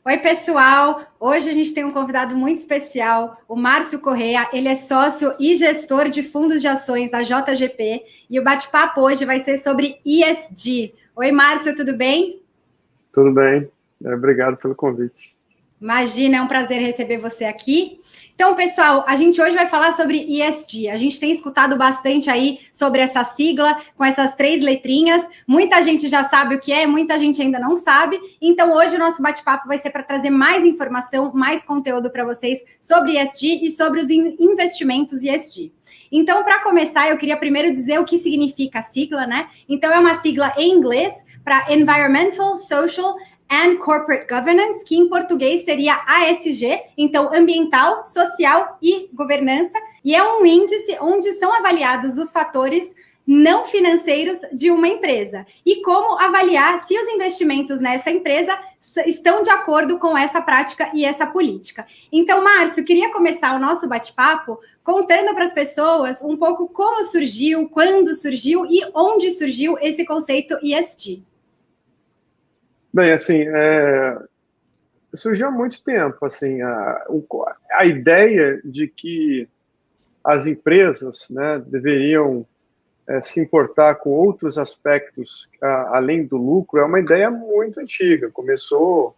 Oi, pessoal! Hoje a gente tem um convidado muito especial, o Márcio Correia. Ele é sócio e gestor de fundos de ações da JGP e o bate-papo hoje vai ser sobre ESG. Oi, Márcio, tudo bem? Tudo bem, obrigado pelo convite. Imagina, é um prazer receber você aqui. Então, pessoal, a gente hoje vai falar sobre ESG. A gente tem escutado bastante aí sobre essa sigla, com essas 3 letrinhas. Muita gente já sabe o que é, muita gente ainda não sabe. Então, hoje o nosso bate-papo vai ser para trazer mais informação, mais conteúdo para vocês sobre ESG e sobre os investimentos ESG. Então, para começar, eu queria primeiro dizer o que significa a sigla, né? Então, é uma sigla em inglês para Environmental, Social and Corporate Governance, que em português seria ASG, então ambiental, social e governança, e é um índice onde são avaliados os fatores não financeiros de uma empresa e como avaliar se os investimentos nessa empresa estão de acordo com essa prática e essa política. Então, Márcio, queria começar o nosso bate-papo contando para as pessoas um pouco como surgiu, quando surgiu e onde surgiu esse conceito ESG. Bem, assim, surgiu há muito tempo, assim, a ideia de que as empresas, né, deveriam se importar com outros aspectos além do lucro é uma ideia muito antiga, começou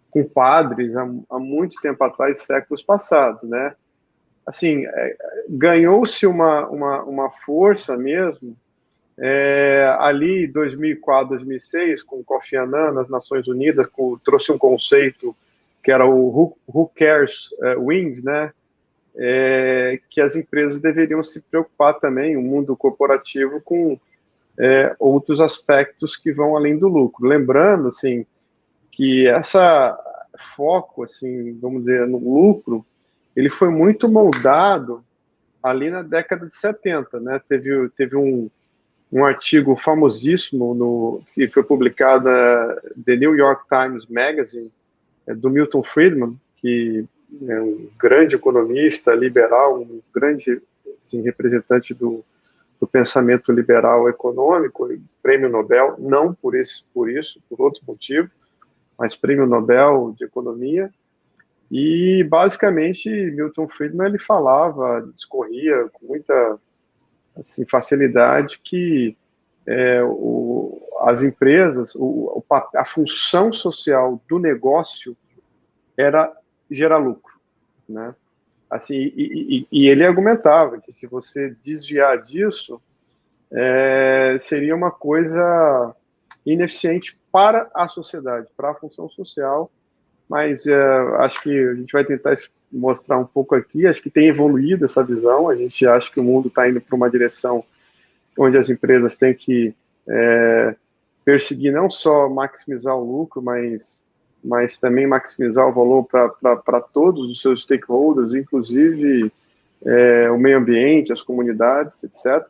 com padres há muito tempo atrás, séculos passados, né? Assim, ganhou-se uma força mesmo ali 2004, 2006, com Kofi Annan nas Nações Unidas, trouxe um conceito que era o Who Cares Wins, né? Que as empresas deveriam se preocupar também, o mundo corporativo, com outros aspectos que vão além do lucro. Lembrando, assim, que essa foco, assim, vamos dizer, no lucro, ele foi muito moldado ali na década de 70, né? Teve um artigo famosíssimo que foi publicado na The New York Times Magazine, do Milton Friedman, que é um grande economista liberal, um grande assim, representante do pensamento liberal econômico, prêmio Nobel, não por isso, por outro motivo, mas prêmio Nobel de economia. E basicamente Milton Friedman ele discorria com muita assim, facilidade que as empresas, a função social do negócio era gerar lucro, né? Assim, e ele argumentava que se você desviar disso, seria uma coisa ineficiente para a sociedade, para a função social, mas acho que a gente vai tentar mostrar um pouco aqui, acho que tem evoluído essa visão, a gente acha que o mundo está indo para uma direção onde as empresas têm que perseguir não só maximizar o lucro, mas também maximizar o valor para todos os seus stakeholders, inclusive o meio ambiente, as comunidades, etc. A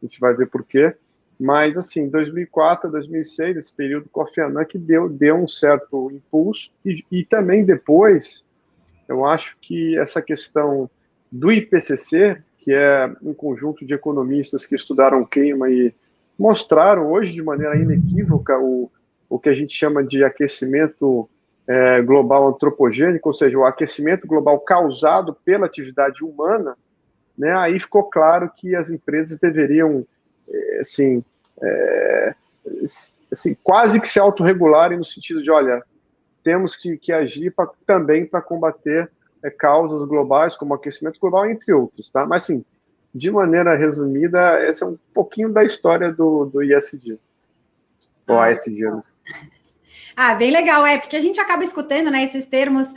gente vai ver por quê. Mas, assim, 2004 2006, esse período Kofi Annan que deu um certo impulso, e também depois, eu acho que essa questão do IPCC, que é um conjunto de economistas que estudaram o clima e mostraram hoje de maneira inequívoca o que a gente chama de aquecimento global antropogênico, ou seja, o aquecimento global causado pela atividade humana, né? Aí ficou claro que as empresas deveriam, assim, quase que se autorregularem no sentido de, olha, temos que agir também para combater causas globais, como aquecimento global, entre outros, tá? Mas, assim, de maneira resumida, esse é um pouquinho da história do ESG, ou ASG, né? Bem legal, porque a gente acaba escutando, né, esses termos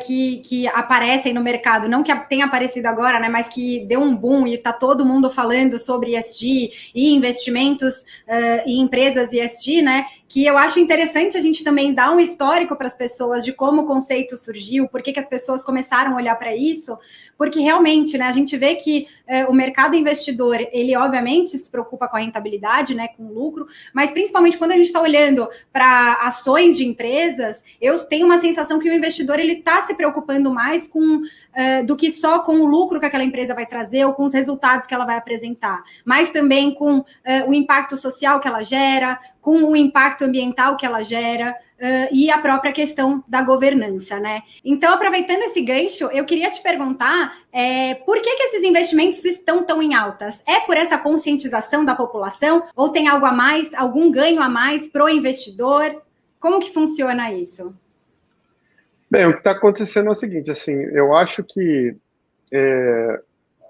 que aparecem no mercado, não que tenha aparecido agora, né, mas que deu um boom e está todo mundo falando sobre ESG e investimentos em empresas ESG, né, que eu acho interessante a gente também dar um histórico para as pessoas de como o conceito surgiu, por que as pessoas começaram a olhar para isso, porque realmente, né, a gente vê que o mercado investidor, ele obviamente se preocupa com a rentabilidade, né, com o lucro, mas principalmente quando a gente está olhando para ações de empresas, eu tenho uma sensação que o investidor ele está se preocupando mais do que só com o lucro que aquela empresa vai trazer ou com os resultados que ela vai apresentar, mas também com o impacto social que ela gera, com o impacto ambiental que ela gera, e a própria questão da governança, né? Então, aproveitando esse gancho, eu queria te perguntar por que esses investimentos estão tão em altas? É por essa conscientização da população ou tem algo a mais, algum ganho a mais para o investidor? Como que funciona isso? Bem, o que está acontecendo é o seguinte, assim, eu acho que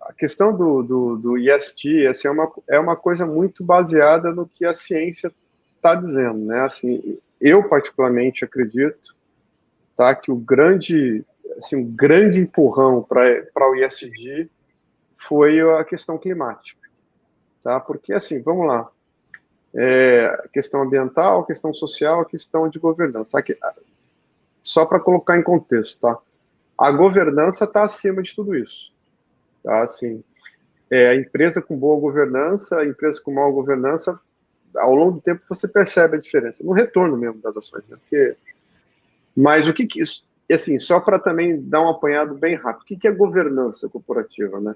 a questão do ESG assim, é uma coisa muito baseada no que a ciência está dizendo, né? Assim, eu particularmente acredito, tá, que um grande empurrão para o ESG foi a questão climática, tá? Porque assim, vamos lá, questão ambiental, questão social, questão de governança. Aqui, só para colocar em contexto, tá? A governança está acima de tudo isso, tá? Assim, a empresa com boa governança, a empresa com má governança, ao longo do tempo você percebe a diferença, no retorno mesmo das ações, né? Mas o que isso, assim, só para também dar um apanhado bem rápido, o que é governança corporativa, né?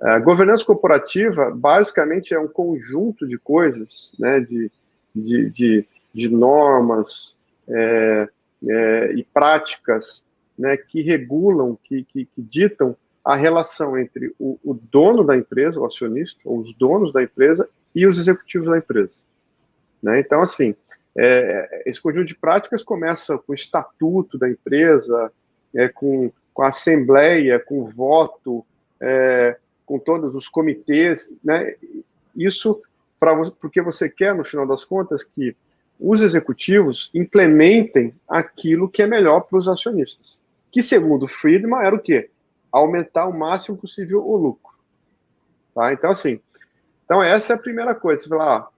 A governança corporativa, basicamente, é um conjunto de coisas, né, de normas e práticas, né, que regulam, que ditam a relação entre o dono da empresa, o acionista, ou os donos da empresa, e os executivos da empresa. Né? Então, assim, esse conjunto de práticas começa com o estatuto da empresa, com a assembleia, com o voto, com todos os comitês, né? Isso porque você quer, no final das contas, que os executivos implementem aquilo que é melhor para os acionistas. Que, segundo Friedman, era o quê? Aumentar o máximo possível o lucro. Tá? Então, assim, essa é a primeira coisa. Você fala,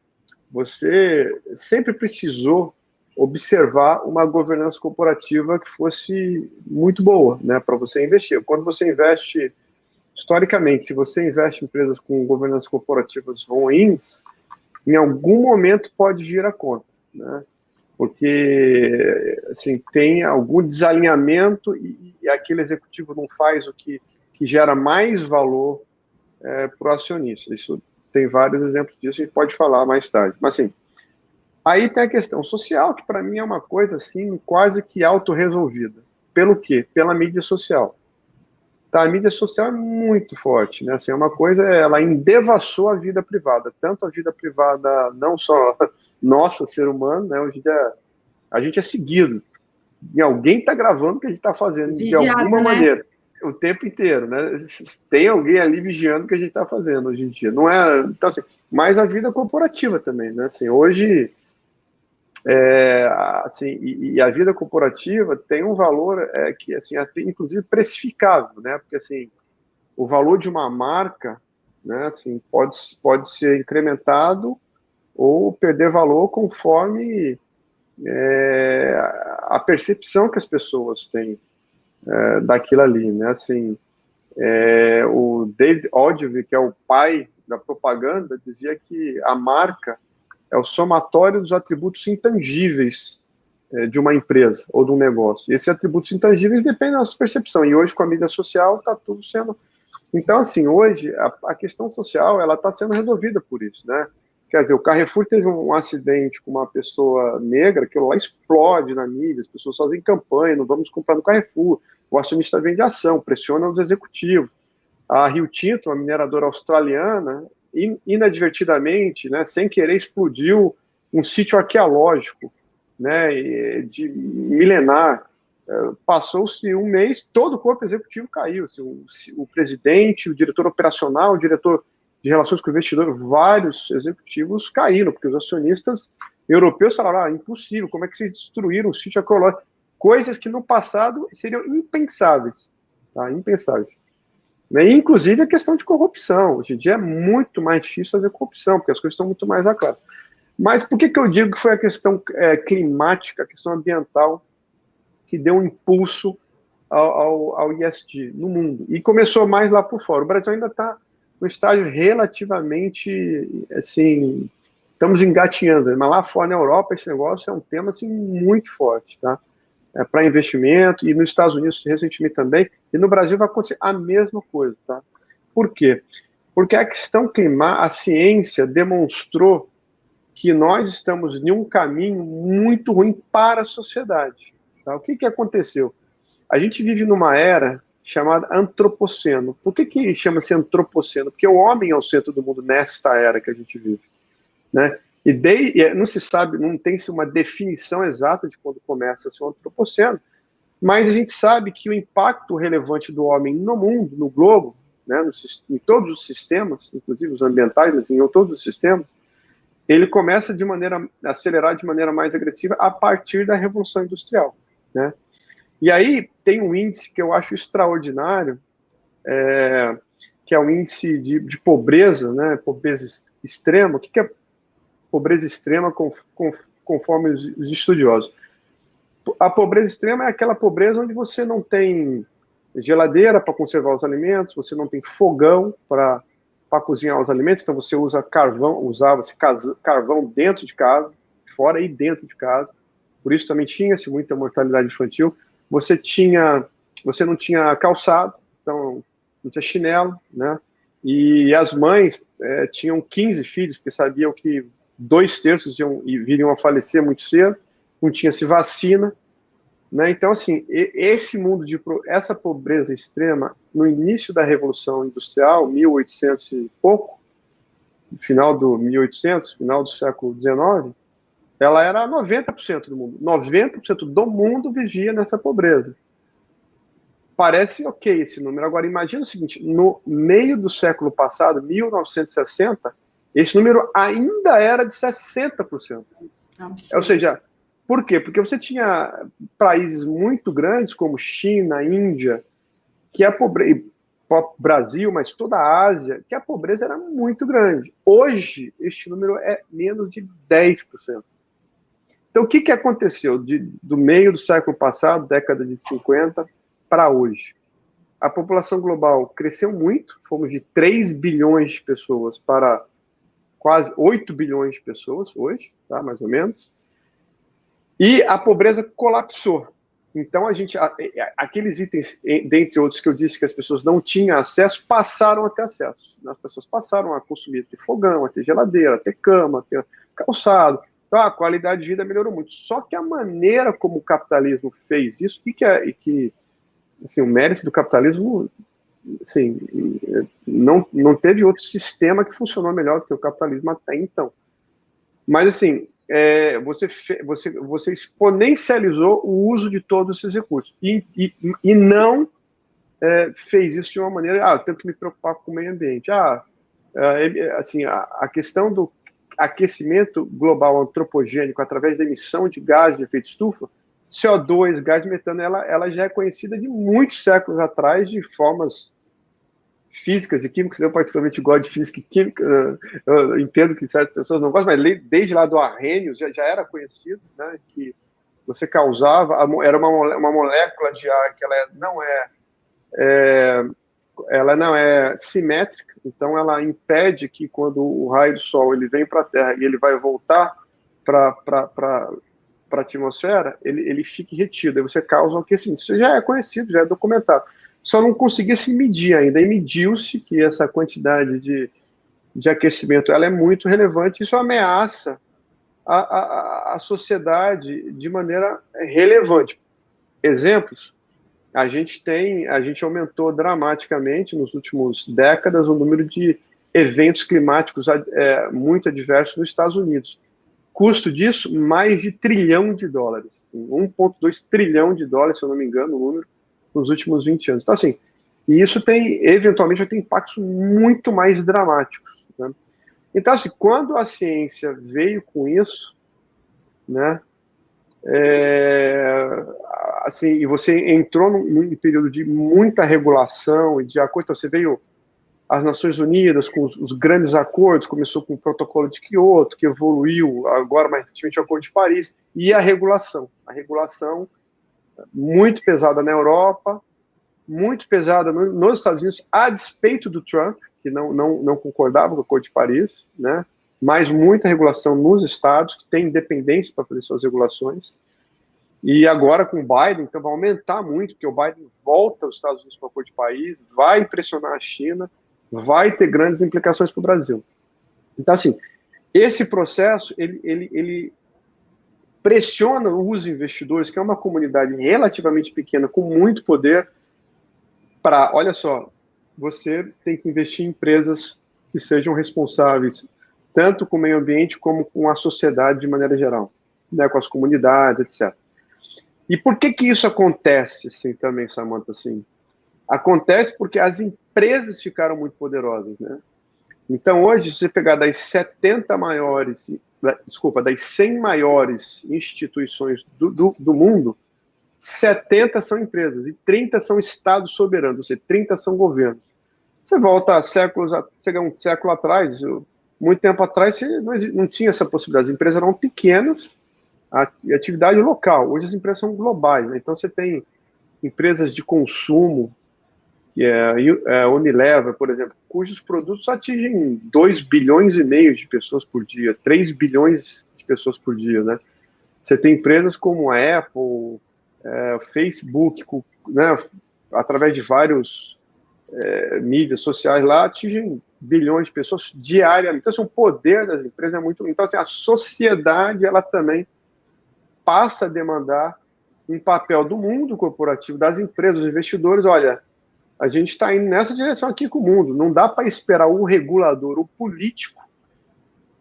você sempre precisou observar uma governança corporativa que fosse muito boa, né, para você investir. Quando você investe, historicamente, se você investe em empresas com governanças corporativas ruins, em algum momento pode vir a conta, né? Porque assim, tem algum desalinhamento e aquele executivo não faz o que gera mais valor para o acionista. Isso tem vários exemplos disso, a gente pode falar mais tarde. Mas assim, aí tem a questão social, que para mim é uma coisa assim, quase que autorresolvida. Pelo quê? Pela mídia social. Tá, a mídia social é muito forte, né? Assim, uma coisa, ela endevassou a vida privada, tanto a vida privada, não só nossa, ser humano, né? Hoje em dia, a gente é seguido. E alguém está gravando o que a gente está fazendo, vigiado, de alguma maneira, o tempo inteiro, né? Tem alguém ali vigiando o que a gente está fazendo hoje em dia. Não é, então, assim, mas a vida corporativa também, né? Assim, hoje, assim, e a vida corporativa tem um valor que, assim, inclusive precificável, né? Porque, assim, o valor de uma marca, né, assim, pode ser incrementado ou perder valor conforme a percepção que as pessoas têm daquilo ali, né? Assim, o David Ogilvy, que é o pai da propaganda, dizia que a marca é o somatório dos atributos intangíveis de uma empresa ou de um negócio. E esses atributos intangíveis dependem da nossa percepção. E hoje, com a mídia social, está tudo sendo... Então, assim, hoje, a questão social, ela está sendo resolvida por isso, né? Quer dizer, o Carrefour teve um acidente com uma pessoa negra, que lá explode na mídia, as pessoas fazem campanha, não vamos comprar no Carrefour, o acionista vende ação, pressiona os executivos. A Rio Tinto, uma mineradora australiana, inadvertidamente, né, sem querer, explodiu um sítio arqueológico, né, de milenar. Passou-se um mês, todo o corpo executivo caiu. Assim, o presidente, o diretor operacional, o diretor de relações com o investidor, vários executivos caíram, porque os acionistas europeus falaram, impossível, como é que vocês destruíram o sítio arqueológico? Coisas que no passado seriam impensáveis, tá? Impensáveis. Né? Inclusive a questão de corrupção. Hoje em dia é muito mais difícil fazer corrupção, porque as coisas estão muito mais claras. Mas por que eu digo que foi a questão climática, a questão ambiental, que deu um impulso ao ESG no mundo? E começou mais lá por fora. O Brasil ainda está no estágio relativamente, assim, estamos engatinhando, mas lá fora na Europa esse negócio é um tema assim, muito forte, tá? Para investimento, e nos Estados Unidos recentemente também, e no Brasil vai acontecer a mesma coisa, tá? Por quê? Porque a questão climática, a ciência demonstrou que nós estamos em um caminho muito ruim para a sociedade. Tá? O que aconteceu? A gente vive numa era chamada antropoceno. Por que chama-se antropoceno? Porque o homem é o centro do mundo nesta era que a gente vive. Né? Não se sabe, não tem-se uma definição exata de quando começa a ser o antropoceno, mas a gente sabe que o impacto relevante do homem no mundo, no globo, né, em todos os sistemas, inclusive os ambientais, em todos os sistemas, ele começa a acelerar de maneira mais agressiva a partir da Revolução Industrial. Né? E aí tem um índice que eu acho extraordinário, que é o índice de pobreza, né, pobreza extrema. O que é pobreza extrema conforme os estudiosos? A pobreza extrema é aquela pobreza onde você não tem geladeira para conservar os alimentos, você não tem fogão para cozinhar os alimentos, então você usa carvão, usava-se carvão dentro de casa, fora e dentro de casa. Por isso também tinha-se muita mortalidade infantil. Você não tinha calçado, então não tinha chinelo, né? E as mães tinham 15 filhos, porque sabiam que 2/3 viriam a falecer muito cedo, não tinha-se vacina, né? Então, assim, essa pobreza extrema, no início da Revolução Industrial, 1800 e pouco, final do 1800, final do século XIX, ela era 90% do mundo. 90% do mundo vivia nessa pobreza. Parece ok esse número. Agora, imagina o seguinte, no meio do século passado, 1960, esse número ainda era de 60%. Absurdo. Ou seja, por quê? Porque você tinha países muito grandes, como China, Índia, que a pobreza, Brasil, mas toda a Ásia, que a pobreza era muito grande. Hoje, este número é menos de 10%. Então, o que aconteceu do meio do século passado, década de 50, para hoje? A população global cresceu muito, fomos de 3 bilhões de pessoas para quase 8 bilhões de pessoas hoje, tá, mais ou menos, e a pobreza colapsou. Então, aqueles itens, dentre outros que eu disse que as pessoas não tinham acesso, passaram a ter acesso. As pessoas passaram a consumir, a ter fogão, a ter geladeira, a ter cama, a ter calçado. Então, a qualidade de vida melhorou muito. Só que a maneira como o capitalismo fez isso, assim, o mérito do capitalismo, assim, não teve outro sistema que funcionou melhor do que o capitalismo até então. Mas, assim, você exponencializou o uso de todos esses recursos e não fez isso de uma maneira, eu tenho que me preocupar com o meio ambiente. Assim, a questão do aquecimento global antropogênico através da emissão de gases de efeito estufa, CO2, gás metano, ela já é conhecida de muitos séculos atrás de formas físicas e químicas. Eu particularmente gosto de física e química, eu entendo que certas pessoas não gostam, mas desde lá do Arrhenius já era conhecido, né, que você causava, era uma molécula de ar que ela não é simétrica, então ela impede que quando o raio do sol ele vem para a Terra e ele vai voltar para a atmosfera, ele fique retido, aí você causa um aquecimento. Isso já é conhecido, já é documentado. Só não conseguia se medir ainda, e mediu-se que essa quantidade de aquecimento ela é muito relevante, isso ameaça a sociedade de maneira relevante. Exemplos, a gente aumentou dramaticamente nos últimos décadas o número de eventos climáticos muito adversos nos Estados Unidos. Custo disso, mais de $1 trilhão. 1,2 trilhão de dólares, se eu não me engano, o número, nos últimos 20 anos. Então, assim, e isso eventualmente, vai ter impactos muito mais dramáticos. Né? Então, assim, quando a ciência veio com isso, né, assim, e você entrou num período de muita regulação e de acordo, então você veio as Nações Unidas com os grandes acordos, começou com o Protocolo de Kyoto, que evoluiu agora mais recentemente o Acordo de Paris, e a regulação muito pesada na Europa, muito pesada nos Estados Unidos, a despeito do Trump, que não concordava com o Acordo de Paris, né? Mas muita regulação nos estados, que têm independência para fazer suas regulações. E agora com o Biden, então vai aumentar muito, porque o Biden volta aos Estados Unidos para o Acordo de Paris, vai pressionar a China, vai ter grandes implicações para o Brasil. Então, assim, esse processo, ele pressiona os investidores, que é uma comunidade relativamente pequena, com muito poder, para, olha só, você tem que investir em empresas que sejam responsáveis tanto com o meio ambiente como com a sociedade de maneira geral, né, com as comunidades, etc. E por que isso acontece, assim, também, Samantha, assim? Acontece porque as empresas ficaram muito poderosas, né? Então, hoje, se você pegar das 70 maiores, desculpa, das 100 maiores instituições do mundo, 70 são empresas e 30 são estados soberanos, ou seja, 30 são governos. Você volta a séculos, um século atrás, muito tempo atrás, você não tinha essa possibilidade. As empresas eram pequenas, a atividade local. Hoje as empresas são globais, né? Então você tem empresas de consumo, que é a Unilever, por exemplo, cujos produtos atingem 2 bilhões e meio de pessoas por dia, 3 bilhões de pessoas por dia, né? Você tem empresas como a Apple, Facebook, né, através de vários mídias sociais lá, atingem bilhões de pessoas diariamente. Então, assim, o poder das empresas é muito... Então, assim, a sociedade, ela também passa a demandar um papel do mundo corporativo, das empresas, dos investidores. Olha, a gente está indo nessa direção aqui com o mundo. Não dá para esperar o regulador, o político,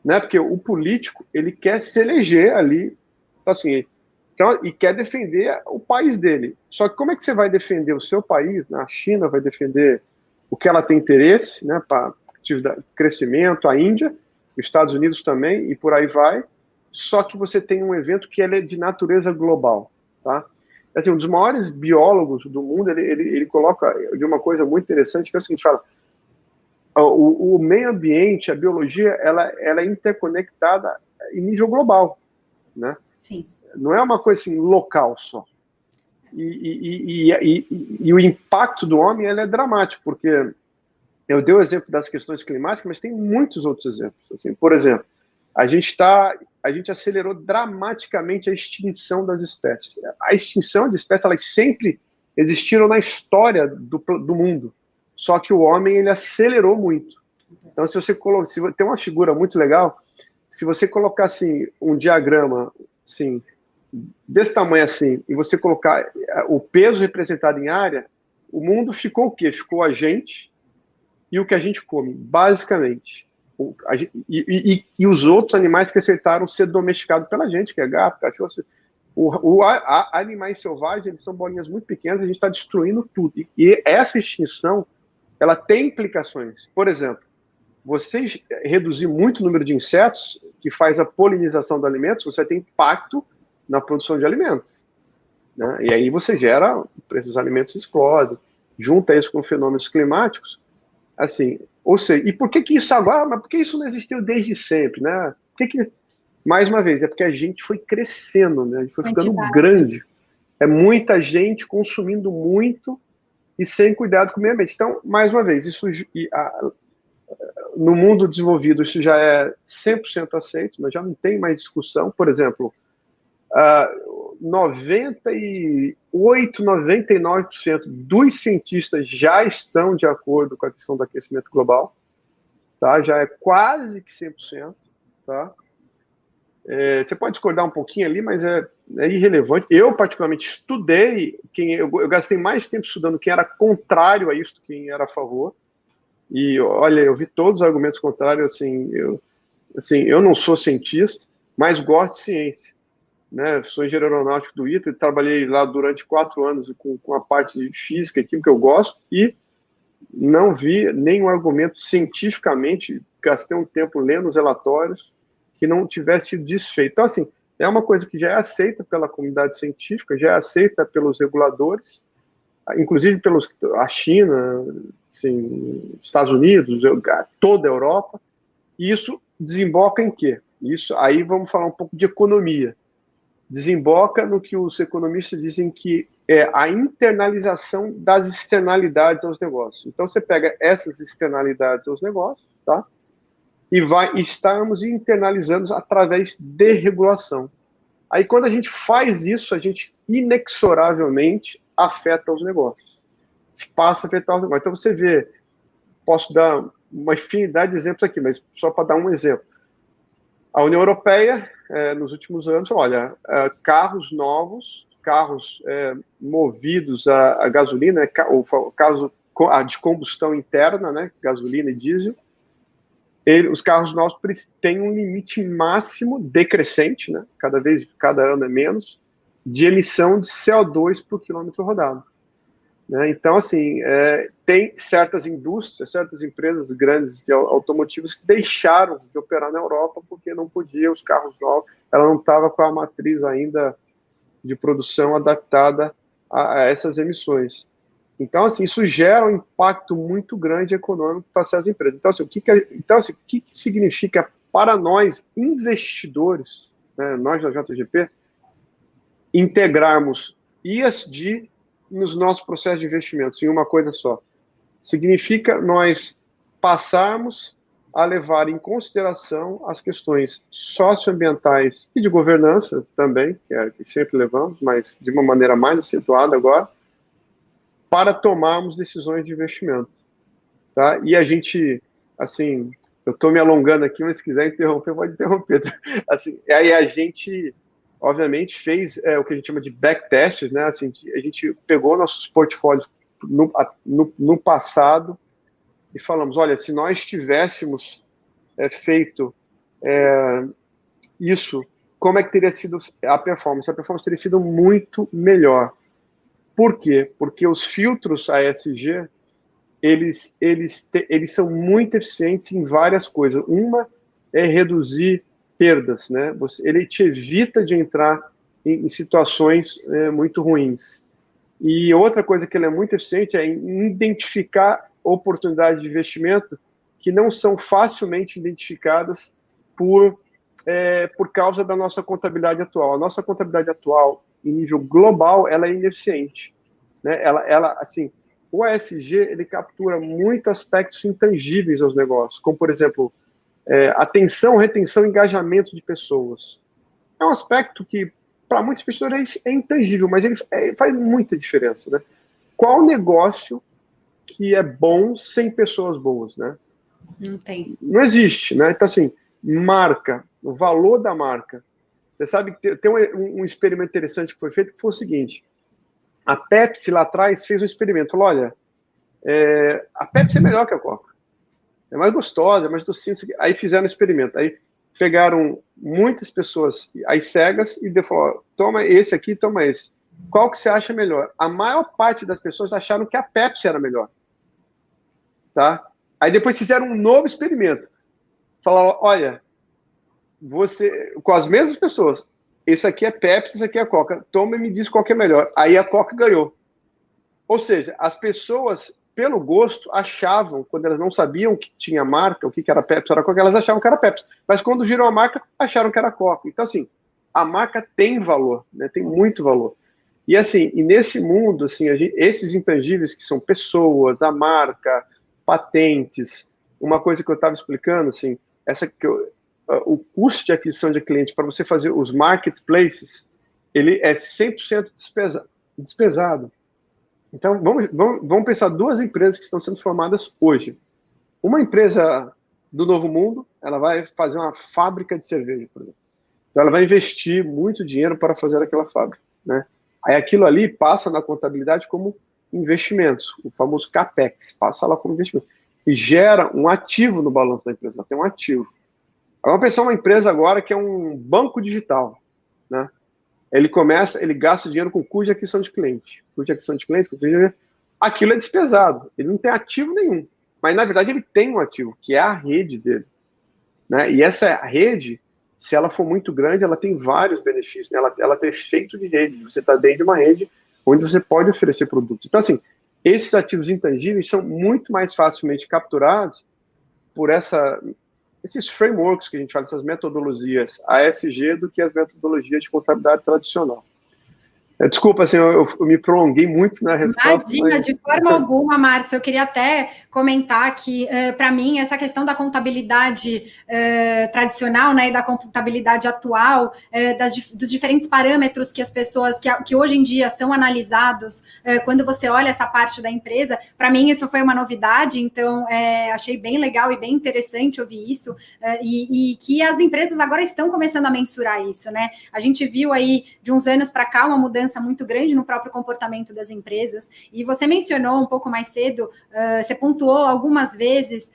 né? Porque o político, ele quer se eleger ali, assim, então, e quer defender o país dele. Só que como é que você vai defender o seu país? Né? A China vai defender o que ela tem interesse, né, para crescimento, a Índia, os Estados Unidos também, e por aí vai. Só que você tem um evento que é de natureza global, tá? Assim, um dos maiores biólogos do mundo, ele coloca de uma coisa muito interessante, que é o seguinte, fala, o meio ambiente, a biologia, ela é interconectada em nível global, né? Sim. Não é uma coisa assim, local só. E o impacto do homem é dramático, porque eu dei o exemplo das questões climáticas, mas tem muitos outros exemplos. Assim, por exemplo, a gente acelerou dramaticamente a extinção das espécies. A extinção de espécies, elas sempre existiram na história do mundo, só que o homem ele acelerou muito. Então, se tem uma figura muito legal, se você colocar assim, um diagrama assim, desse tamanho assim, e você colocar o peso representado em área, o mundo ficou o quê? Ficou a gente e o que a gente come, basicamente. E os outros animais que aceitaram ser domesticados pela gente, que é gato, cachorro. Animais selvagens, eles são bolinhas muito pequenas, a gente está destruindo tudo. E essa extinção, ela tem implicações. Por exemplo, você reduzir muito o número de insetos, que faz a polinização dos alimentos, você tem impacto na produção de alimentos, né? E aí você gera, o preço dos alimentos explode, junta isso com fenômenos climáticos, assim, ou seja, e por que isso agora, mas por que isso não existiu desde sempre, né? Mais uma vez, é porque a gente foi crescendo, né? A gente foi ficando grande, é muita gente consumindo muito e sem cuidado com o meio ambiente. Então, mais uma vez, no mundo desenvolvido isso já é 100% aceito, mas já não tem mais discussão. Por exemplo, 98, 99% dos cientistas já estão de acordo com a questão do aquecimento global, tá? Já é quase que 100%, tá? Você pode discordar um pouquinho ali, mas é irrelevante. Eu, particularmente, estudei, eu gastei mais tempo estudando quem era contrário a isso do que quem era a favor, e olha, eu vi todos os argumentos contrários, assim, eu não sou cientista, mas gosto de ciência. Né, sou engenheiro aeronáutico do ITA, trabalhei lá durante 4 anos com a parte de física e química que eu gosto, e não vi nenhum argumento cientificamente, gastei um tempo lendo os relatórios, que não tivesse sido desfeito. Então, assim, é uma coisa que já é aceita pela comunidade científica, já é aceita pelos reguladores, inclusive a China, assim, Estados Unidos, toda a Europa, e isso desemboca em quê? Isso, aí vamos falar um pouco de economia. Desemboca no que os economistas dizem que é a internalização das externalidades aos negócios. Então, você pega essas externalidades aos negócios, tá? E estamos internalizando através de regulação. Aí, quando a gente faz isso, a gente inexoravelmente afeta os negócios. Passa a afetar os negócios. Então, você vê, posso dar uma infinidade de exemplos aqui, mas só para dar um exemplo. A União Europeia, nos últimos anos, olha, carros novos, carros movidos a gasolina, o caso de combustão interna, né, gasolina e diesel, os carros novos têm um limite máximo decrescente, né, cada ano é menos, de emissão de CO2 por quilômetro rodado. Né? Então, assim, tem certas indústrias, certas empresas grandes de automotivos que deixaram de operar na Europa porque não podia, os carros novos, ela não estava com a matriz ainda de produção adaptada a essas emissões. Então, assim, isso gera um impacto muito grande econômico para essas empresas. Então, assim, o que significa para nós, investidores, né, nós da JGP, integrarmos ESG nos nossos processos de investimentos em uma coisa só? Significa nós passarmos a levar em consideração as questões socioambientais e de governança também, que sempre levamos, mas de uma maneira mais acentuada agora, para tomarmos decisões de investimento. Tá? E a gente, assim, eu estou me alongando aqui, mas se quiser interromper, pode interromper. Assim, aí a gente, obviamente, fez o que a gente chama de backtests, né? Assim, a gente pegou nossos portfólios no passado e falamos, olha, se nós tivéssemos feito isso, como é que teria sido a performance? A performance teria sido muito melhor. Por quê? Porque os filtros ASG, eles são muito eficientes em várias coisas. Uma é reduzir perdas, né? Ele te evita de entrar em situações muito ruins. E outra coisa que ele é muito eficiente é em identificar oportunidades de investimento que não são facilmente identificadas por causa da nossa contabilidade atual. A nossa contabilidade atual, em nível global, ela é ineficiente. Né? Assim, o ASG, ele captura muitos aspectos intangíveis aos negócios, como, por exemplo, atenção, retenção e engajamento de pessoas. É um aspecto que, para muitos investidores, é intangível, mas ele faz muita diferença. Né? Qual negócio que é bom sem pessoas boas? Né? Não tem. Não existe. Né? Então, assim, marca, o valor da marca. Você sabe que tem um experimento interessante que foi feito, que foi o seguinte: a Pepsi lá atrás fez um experimento, falou, olha, a Pepsi é melhor que a Coca, é mais gostosa, é mais docinha. Aí fizeram um experimento, aí pegaram muitas pessoas, aí cegas, e falaram, toma esse aqui, toma esse. Qual que você acha melhor? A maior parte das pessoas acharam que a Pepsi era melhor. Tá? Aí depois fizeram um novo experimento. Falaram, olha, você, com as mesmas pessoas, esse aqui é Pepsi, esse aqui é Coca, toma e me diz qual que é melhor. Aí a Coca ganhou. Ou seja, as pessoas, pelo gosto, achavam, quando elas não sabiam que tinha marca, o que era Pepsi, era Coca, elas achavam que era Pepsi. Mas quando viram a marca, acharam que era Coca. Então, assim, a marca tem valor, né? Tem muito valor. E, assim, e nesse mundo, assim, esses intangíveis que são pessoas, a marca, patentes, uma coisa que eu estava explicando, assim, o custo de aquisição de cliente para você fazer os marketplaces, ele é 100% despesado. Então, vamos pensar duas empresas que estão sendo formadas hoje. Uma empresa do Novo Mundo, ela vai fazer uma fábrica de cerveja, por exemplo. Então, ela vai investir muito dinheiro para fazer aquela fábrica. Né? Aí aquilo ali passa na contabilidade como investimentos, o famoso CAPEX, passa lá como investimento. E gera um ativo no balanço da empresa, ela tem um ativo. Vamos pensar uma empresa agora que é um banco digital. Né? Ele gasta dinheiro com custo de aquisição de cliente. Custo de aquisição de cliente, aquilo é despesado. Ele não tem ativo nenhum. Mas, na verdade, ele tem um ativo, que é a rede dele. Né? E essa rede, se ela for muito grande, ela tem vários benefícios. Né? Ela tem efeito de rede. Você está dentro de uma rede onde você pode oferecer produtos. Então, assim, esses ativos intangíveis são muito mais facilmente capturados por esses frameworks que a gente fala, essas metodologias ASG, do que as metodologias de contabilidade tradicional. Desculpa, assim, eu me prolonguei muito na resposta. Imagina, mas... de forma alguma, Márcio. Eu queria até comentar que, para mim, essa questão da contabilidade tradicional, né, e da contabilidade atual, dos diferentes parâmetros que as pessoas, que hoje em dia são analisados, quando você olha essa parte da empresa, para mim isso foi uma novidade, então achei bem legal e bem interessante ouvir isso, e que as empresas agora estão começando a mensurar isso, né? A gente viu aí, de uns anos para cá, uma mudança muito grande no próprio comportamento das empresas, e você mencionou um pouco mais cedo, você pontuou algumas vezes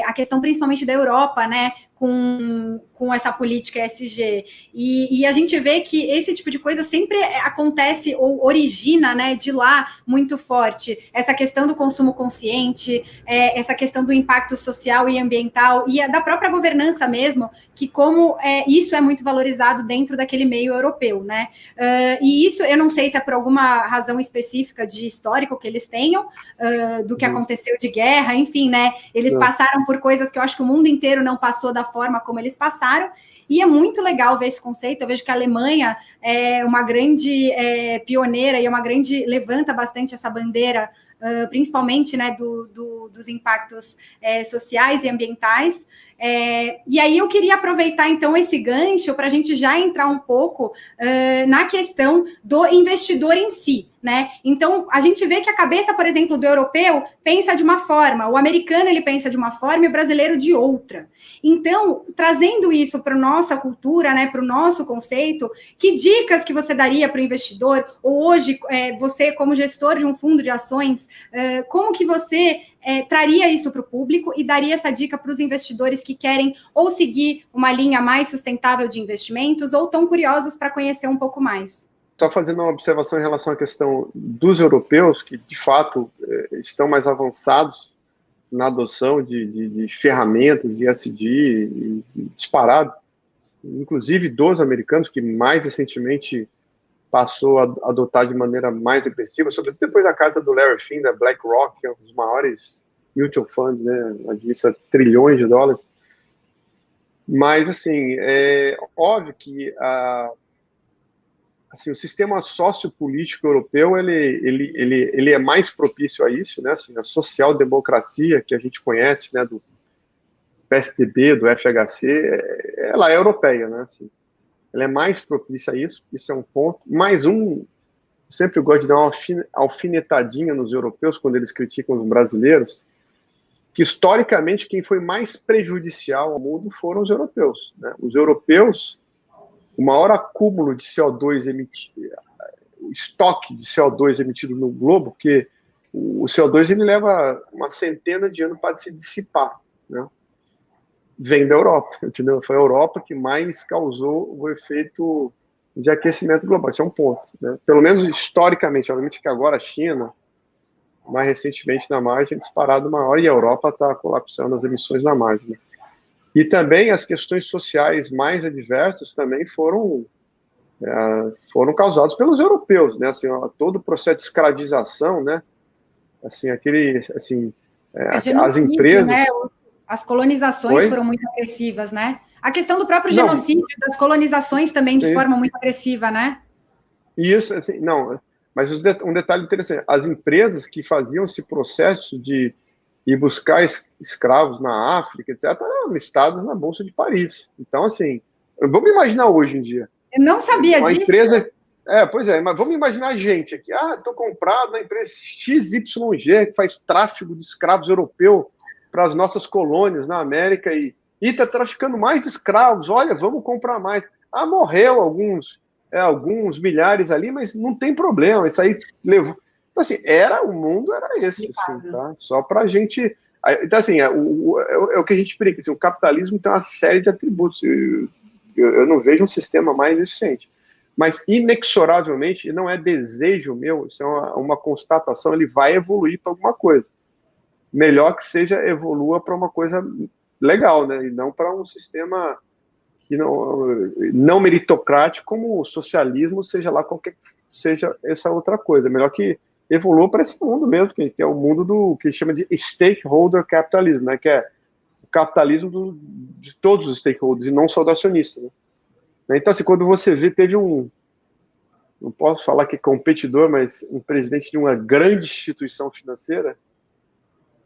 a questão principalmente da Europa, né, com essa política ESG, e a gente vê que esse tipo de coisa sempre acontece ou origina, né, de lá muito forte, essa questão do consumo consciente, essa questão do impacto social e ambiental, e da própria governança mesmo, que como isso é muito valorizado dentro daquele meio europeu, né, e isso eu não sei se é por alguma razão específica de histórico que eles tenham, do que aconteceu de guerra, enfim, né, eles passaram por coisas que eu acho que o mundo inteiro não passou da forma como eles passaram, e é muito legal ver esse conceito. Eu vejo que a Alemanha é uma grande pioneira e é uma grande, levanta bastante essa bandeira, principalmente, né, dos impactos sociais e ambientais. E aí eu queria aproveitar, então, esse gancho para a gente já entrar um pouco na questão do investidor em si, né? Então, a gente vê que a cabeça, por exemplo, do europeu pensa de uma forma, o americano ele pensa de uma forma e o brasileiro de outra. Então, trazendo isso para a nossa cultura, né, para o nosso conceito, que dicas que você daria para o investidor, ou hoje, você como gestor de um fundo de ações, como que você traria isso para o público e daria essa dica para os investidores que querem ou seguir uma linha mais sustentável de investimentos ou estão curiosos para conhecer um pouco mais? Só fazendo uma observação em relação à questão dos europeus, que de fato estão mais avançados na adoção de ferramentas de ESG, disparado, inclusive dos americanos, que mais recentemente passou a adotar de maneira mais agressiva, sobretudo depois da carta do Larry Fink, da BlackRock, que é um dos maiores mutual funds, né, administra trilhões de dólares. Mas, assim, é óbvio que assim, o sistema sociopolítico europeu ele é mais propício a isso, né? Assim, a social-democracia que a gente conhece, né, do PSDB, do FHC, ela é europeia, né? Assim, ela é mais propícia a isso é um ponto. Mais um, sempre gosto de dar uma alfinetadinha nos europeus quando eles criticam os brasileiros, que historicamente quem foi mais prejudicial ao mundo foram os europeus, né? Os europeus, o maior acúmulo de CO2 emitido, o estoque de CO2 emitido no globo, porque o CO2 ele leva uma centena de anos para se dissipar, né? Vem da Europa, entendeu? Foi a Europa que mais causou o efeito de aquecimento global. Esse é um ponto, né? Pelo menos historicamente, obviamente que agora a China, mais recentemente na margem, disparado maior, e a Europa está colapsando as emissões na margem, né? E também as questões sociais mais adversas também foram causadas pelos europeus, né? Assim, todo o processo de escravização, né? Assim, as empresas, né? As colonizações foram muito agressivas, né? A questão do próprio genocídio, das colonizações também de forma muito agressiva, né? Isso, assim, não, mas um detalhe interessante, as empresas que faziam esse processo de ir buscar escravos na África, etc., eram listadas na Bolsa de Paris. Então, assim, vamos imaginar hoje em dia. Eu não sabia disso. Empresa, pois é, mas vamos imaginar a gente aqui. Estou comprado na empresa XYG, que faz tráfico de escravos europeu para as nossas colônias na América e está traficando mais escravos. Olha, vamos comprar mais. Morreu alguns milhares ali, mas não tem problema. Isso aí levou. Então, assim, o mundo era esse, assim, tá? Só para a gente. Então, assim, é o que a gente brinca. Assim, o capitalismo tem uma série de atributos. Eu não vejo um sistema mais eficiente. Mas, inexoravelmente, não é desejo meu, isso é uma constatação, ele vai evoluir para alguma coisa. Melhor que evolua para uma coisa legal, né? E não para um sistema que não meritocrático, como o socialismo, seja lá seja essa outra coisa. Melhor que evolua para esse mundo mesmo, que é o mundo do que chama de stakeholder capitalismo, né? Que é o capitalismo de todos os stakeholders, e não só do acionista, né? Então, assim, quando você vê, teve um não posso falar que é competidor, mas um presidente de uma grande instituição financeira,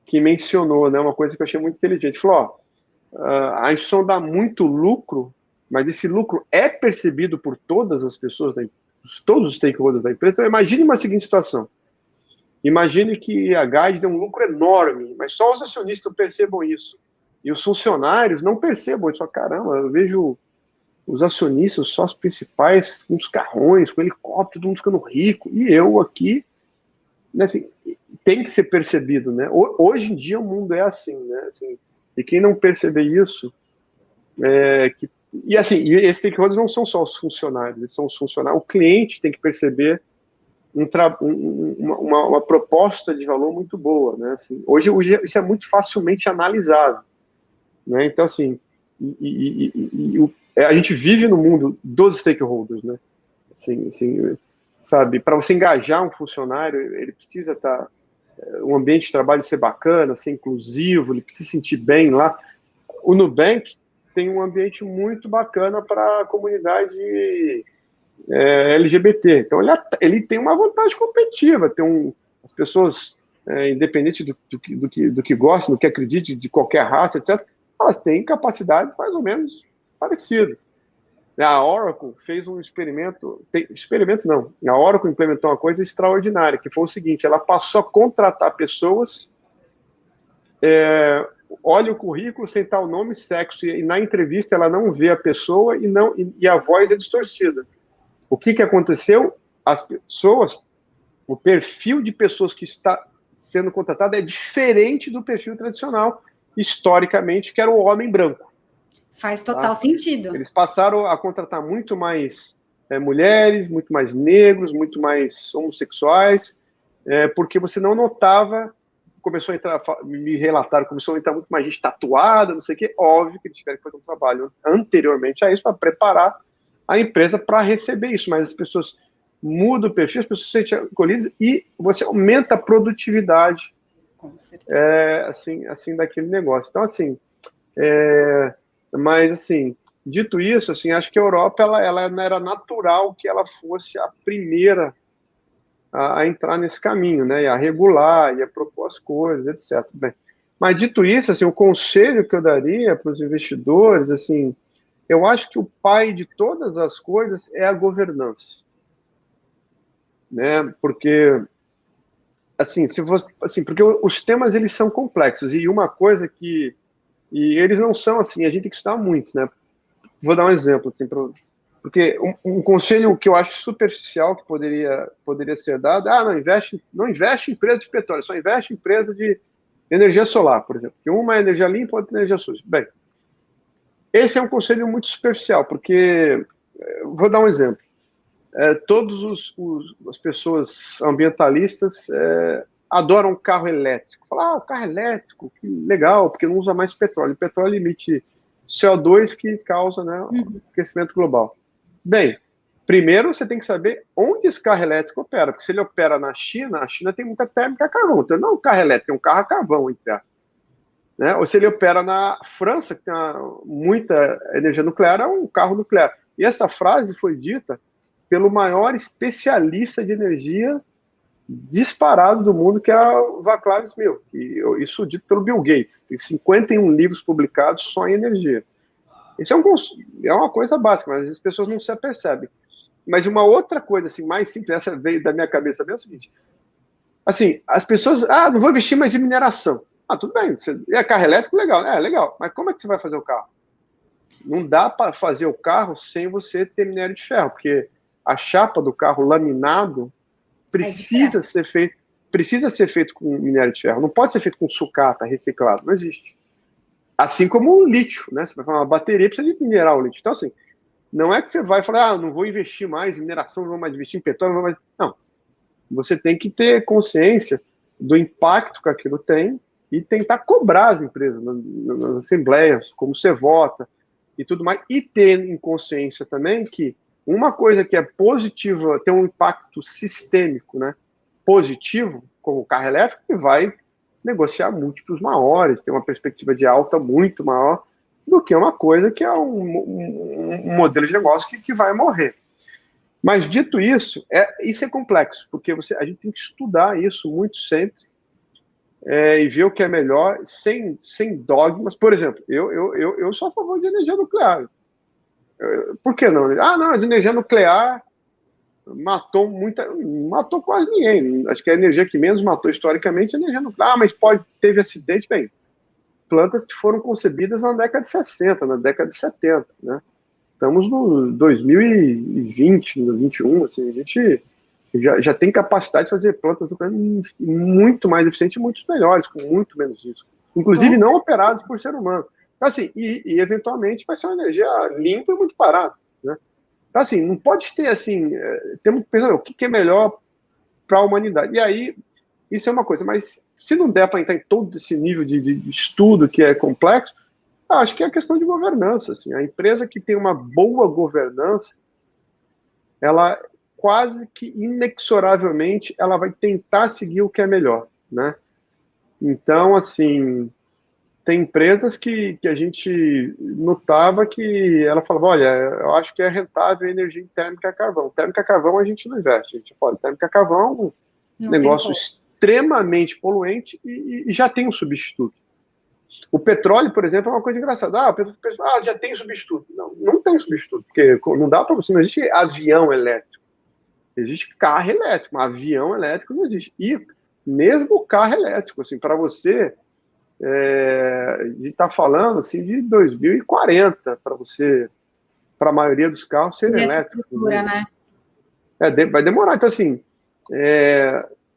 que mencionou, né, uma coisa que eu achei muito inteligente. Falou, a instituição dá muito lucro, mas esse lucro é percebido por todas as pessoas, todos os stakeholders da empresa. Então, imagine uma seguinte situação. Imagine que a Guide deu um lucro enorme, mas só os acionistas percebam isso. E os funcionários não percebam isso. Caramba, eu vejo os acionistas, os sócios principais, com os carrões, com helicóptero, todo mundo ficando rico. E eu aqui, né, assim, tem que ser percebido, né? Hoje em dia o mundo é assim, né? Assim, e quem não perceber isso, e esses stakeholders não são só os funcionários, eles são os funcionários. O cliente tem que perceber uma proposta de valor muito boa, né? Assim, hoje isso é muito facilmente analisável, né? Então, assim, a gente vive no mundo dos stakeholders, né? Assim, sabe, para você engajar um funcionário, ele precisa estar, um ambiente de trabalho ser bacana, ser inclusivo, ele precisa se sentir bem lá. O Nubank tem um ambiente muito bacana para a comunidade LGBT. Então, ele tem uma vantagem competitiva. As pessoas, independente do que gostam, do que acreditem, de qualquer raça, etc., elas têm capacidades mais ou menos parecidas. A Oracle fez um experimento, a Oracle implementou uma coisa extraordinária, que foi o seguinte: ela passou a contratar pessoas, olha o currículo sem tal nome e sexo, e na entrevista ela não vê a pessoa e a voz é distorcida. O que aconteceu? As pessoas, o perfil de pessoas que está sendo contratado é diferente do perfil tradicional, historicamente, que era o homem branco. Faz total sentido. Eles passaram a contratar muito mais mulheres, muito mais negros, muito mais homossexuais, porque você não notava, começou a entrar, me relataram, começou a entrar muito mais gente tatuada, não sei o quê. Óbvio que eles tiveram que fazer um trabalho anteriormente a isso para preparar a empresa para receber isso, mas as pessoas mudam o perfil, as pessoas se sentem acolhidas e você aumenta a produtividade, com certeza, assim daquele negócio. Então, assim, mas, assim, dito isso, assim, acho que a Europa, ela era natural que ela fosse a primeira a entrar nesse caminho, né, e a regular, e a propor as coisas, etc. Bem, mas, dito isso, assim, o conselho que eu daria para os investidores, assim, eu acho que o pai de todas as coisas é a governança, né, porque, assim, porque os temas, eles são complexos, e uma coisa que, e eles não são assim, a gente tem que estudar muito, né. Vou dar um exemplo, assim, porque um conselho que eu acho superficial que poderia ser dado, não investe em empresa de petróleo, só investe em empresa de energia solar, por exemplo, que uma é energia limpa, outra é energia suja. Bem, esse é um conselho muito superficial, porque, vou dar um exemplo, todas as pessoas ambientalistas adoram carro elétrico. Falam, o carro elétrico, que legal, porque não usa mais petróleo. O petróleo emite CO2 que causa, né, o aquecimento global. Bem, primeiro você tem que saber onde esse carro elétrico opera, porque se ele opera na China, a China tem muita térmica a carvão, então não é um carro elétrico, é um carro a carvão, entre aspas. Né? Ou se ele opera na França, que tem muita energia nuclear, é um carro nuclear. E essa frase foi dita pelo maior especialista de energia disparado do mundo, que é o Václav Smil. Isso dito pelo Bill Gates. Tem 51 livros publicados só em energia. Isso é uma coisa básica, mas as pessoas não se apercebem. Mas uma outra coisa assim, mais simples, essa veio da minha cabeça, é o seguinte. Assim, as pessoas, não vou investir mais em mineração. Tudo bem, é carro elétrico, legal. Legal, mas como é que você vai fazer o carro? Não dá para fazer o carro sem você ter minério de ferro, porque a chapa do carro laminado precisa ser feito com minério de ferro. Não pode ser feito com sucata, reciclado. Não existe. Assim como o lítio, né? Você vai fazer uma bateria, precisa de minerar o lítio. Então, assim, não é que você vai falar, não vou investir mais em mineração, não vou mais investir em petróleo, não vou mais... Não. Você tem que ter consciência do impacto que aquilo tem e tentar cobrar as empresas nas assembleias, como você vota e tudo mais, e ter em consciência também que uma coisa que é positiva, tem um impacto sistêmico, né, positivo, como o carro elétrico, que vai negociar múltiplos maiores, tem uma perspectiva de alta muito maior do que uma coisa que é um modelo de negócio que vai morrer. Mas, dito isso, isso é complexo, porque a gente tem que estudar isso muito sempre e ver o que é melhor, sem dogmas. Por exemplo, eu sou a favor de energia nuclear. Por que não? Não, a energia nuclear matou quase ninguém. Acho que a energia que menos matou historicamente é a energia nuclear. Mas teve acidente, bem, plantas que foram concebidas na década de 60, na década de 70, né? Estamos no 2020, no 2021, assim, a gente já tem capacidade de fazer plantas nucleares muito mais eficientes e muito melhores, com muito menos risco. Inclusive não operadas por ser humano. Então, assim, eventualmente vai ser uma energia limpa e muito barata, né? Então, assim, não pode ter, assim, temos que pensar o que é melhor para a humanidade. E aí, isso é uma coisa, mas se não der para entrar em todo esse nível de estudo que é complexo, acho que é questão de governança. Assim, a empresa que tem uma boa governança, ela quase que inexoravelmente ela vai tentar seguir o que é melhor, né? Então, assim, tem empresas que a gente notava que ela falava, olha, eu acho que é rentável a energia térmica a carvão. Térmica a carvão a gente não investe. A gente fala, térmica a carvão é um negócio extremamente poluente e já tem um substituto. O petróleo, por exemplo, é uma coisa engraçada. O petróleo já tem substituto. Não tem substituto, porque não dá para você, não existe avião elétrico. Existe carro elétrico, mas avião elétrico não existe. E mesmo o carro elétrico, assim, para você, a gente está falando assim, de 2040, para a maioria dos carros serem elétricos. Né? Vai demorar. Então, assim,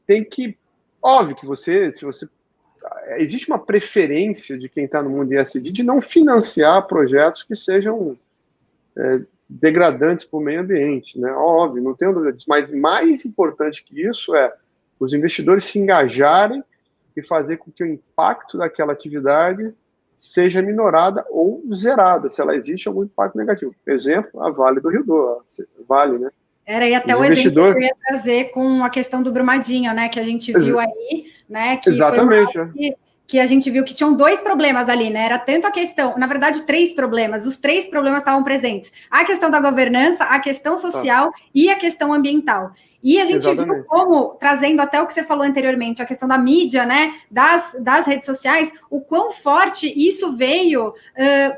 tem que... Óbvio que se você existe uma preferência de quem está no mundo ESG de não financiar projetos que sejam degradantes para o meio ambiente, né? Óbvio, não tenho dúvida disso, mas mais importante que isso é os investidores se engajarem e fazer com que o impacto daquela atividade seja minorada ou zerada, se ela existe algum impacto negativo. Exemplo, a Vale do Rio Doce, Vale, né? Era aí até o exemplo que eu ia trazer com a questão do Brumadinho, né? Que a gente viu aí, né? Que exatamente. que a gente viu que tinham dois problemas ali, né? Era tanto a questão, na verdade, 3 problemas. Os 3 problemas estavam presentes: a questão da governança, a questão social e a questão ambiental. E a gente viu como, trazendo até o que você falou anteriormente, a questão da mídia, né, das redes sociais, o quão forte isso veio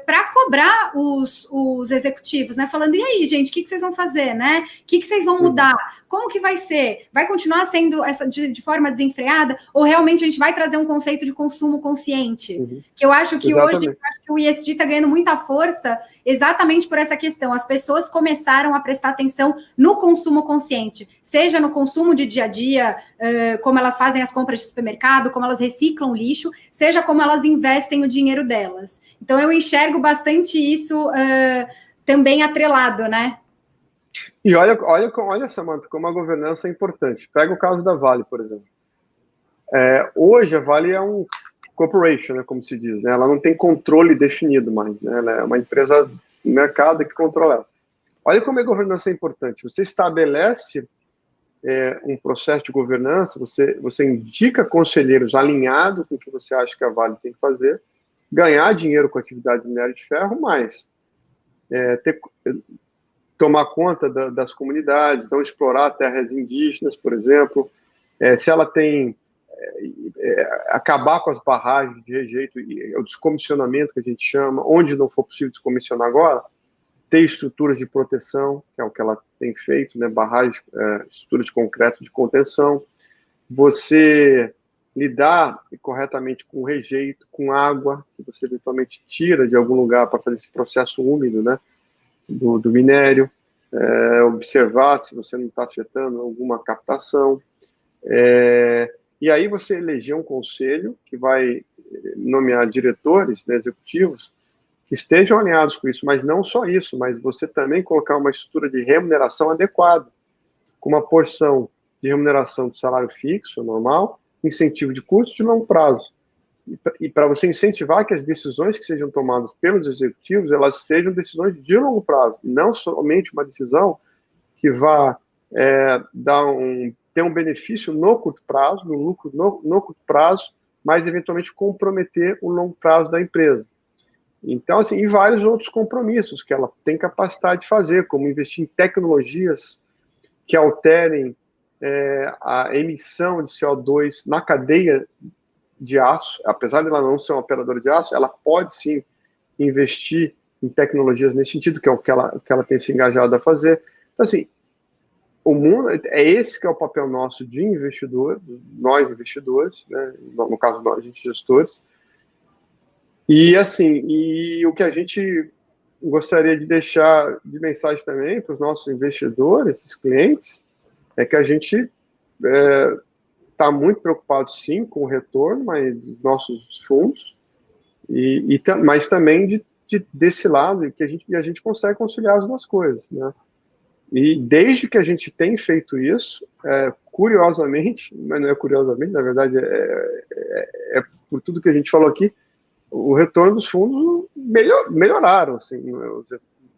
para cobrar os executivos, né, falando, e aí, gente, o que vocês vão fazer, né? O que vocês vão mudar? Como que vai ser? Vai continuar sendo de forma desenfreada? Ou realmente a gente vai trazer um conceito de consumo consciente? Que eu acho que hoje o ESG está ganhando muita força exatamente por essa questão. As pessoas começaram a prestar atenção no consumo consciente, seja no consumo de dia a dia, como elas fazem as compras de supermercado, como elas reciclam lixo, seja como elas investem o dinheiro delas. Então, eu enxergo bastante isso também atrelado, né? E olha, Samantha, como a governança é importante. Pega o caso da Vale, por exemplo. Hoje, a Vale é um corporation, né, como se diz, né? Ela não tem controle definido mais, né? Ela é uma empresa do mercado que controla ela. Olha como a governança é importante. Você estabelece um processo de governança, você indica conselheiros alinhados com o que você acha que a Vale tem que fazer, ganhar dinheiro com a atividade de minério de ferro, mas tomar conta das comunidades, então explorar terras indígenas, por exemplo, se ela tem acabar com as barragens de rejeito e o descomissionamento que a gente chama, onde não for possível descomissionar agora, ter estruturas de proteção, que é o que ela tem feito, né, barragens, estruturas de concreto de contenção, você lidar corretamente com rejeito, com água, que você eventualmente tira de algum lugar para fazer esse processo úmido, né, do minério, observar se você não está afetando alguma captação, e aí você eleger um conselho que vai nomear diretores, né, executivos, que estejam alinhados com isso, mas não só isso, mas você também colocar uma estrutura de remuneração adequada, com uma porção de remuneração de salário fixo, normal, incentivo de curto e de longo prazo. E para você incentivar que as decisões que sejam tomadas pelos executivos, elas sejam decisões de longo prazo, não somente uma decisão que vá ter um benefício no curto prazo, no lucro no curto prazo, mas eventualmente comprometer o longo prazo da empresa. Então, assim, e vários outros compromissos que ela tem capacidade de fazer, como investir em tecnologias que alterem a emissão de CO2 na cadeia de aço. Apesar de ela não ser uma operadora de aço, ela pode sim investir em tecnologias nesse sentido, que é o que ela tem se engajado a fazer. Então, assim, o mundo, esse que é o papel nosso de investidor, nós investidores, né, no caso nós, gente gestores, e assim, e o que a gente gostaria de deixar de mensagem também para os nossos investidores, esses clientes, é que a gente está muito preocupado sim com o retorno dos nossos fundos, mas também desse lado, que a gente consegue conciliar as duas coisas, né? E desde que a gente tem feito isso, curiosamente, mas não é curiosamente, na verdade é por tudo que a gente falou aqui, o retorno dos fundos melhoraram, assim,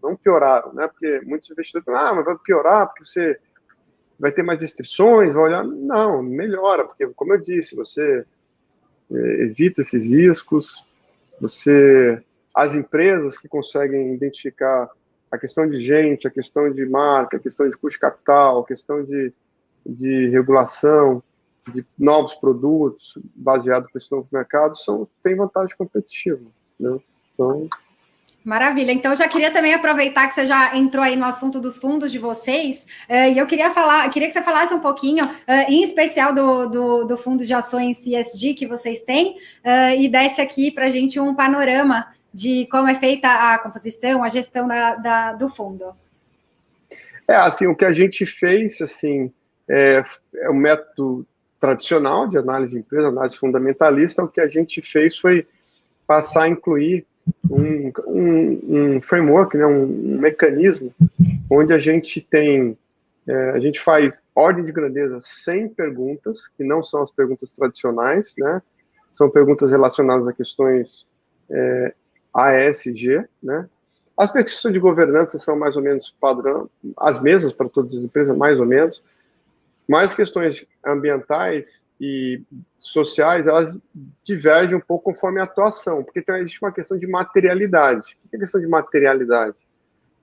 não pioraram, né? Porque muitos investidores falam, mas vai piorar porque você vai ter mais restrições, vai olhar. Não, melhora, porque, como eu disse, você evita esses riscos, as empresas que conseguem identificar a questão de gente, a questão de marca, a questão de custo de capital, a questão de regulação, de novos produtos baseados nesse novo mercado, tem vantagem competitiva, né? Então... Maravilha. Então, eu já queria também aproveitar que você já entrou aí no assunto dos fundos de vocês, e eu queria que você falasse um pouquinho, em especial do fundo de ações ESG que vocês têm, e desse aqui para a gente um panorama de como é feita a composição, a gestão do fundo. Assim, o que a gente fez, assim, é um método tradicional de análise de empresa, análise fundamentalista. O que a gente fez foi passar a incluir um framework, né, um mecanismo, onde a gente faz ordem de grandeza 100 perguntas, que não são as perguntas tradicionais, né, são perguntas relacionadas a questões ASG, né. As questões de governança são mais ou menos padrão, as mesmas para todas as empresas, mais ou menos, mas questões ambientais e sociais, elas divergem um pouco conforme a atuação, porque então existe uma questão de materialidade. O que é a questão de materialidade?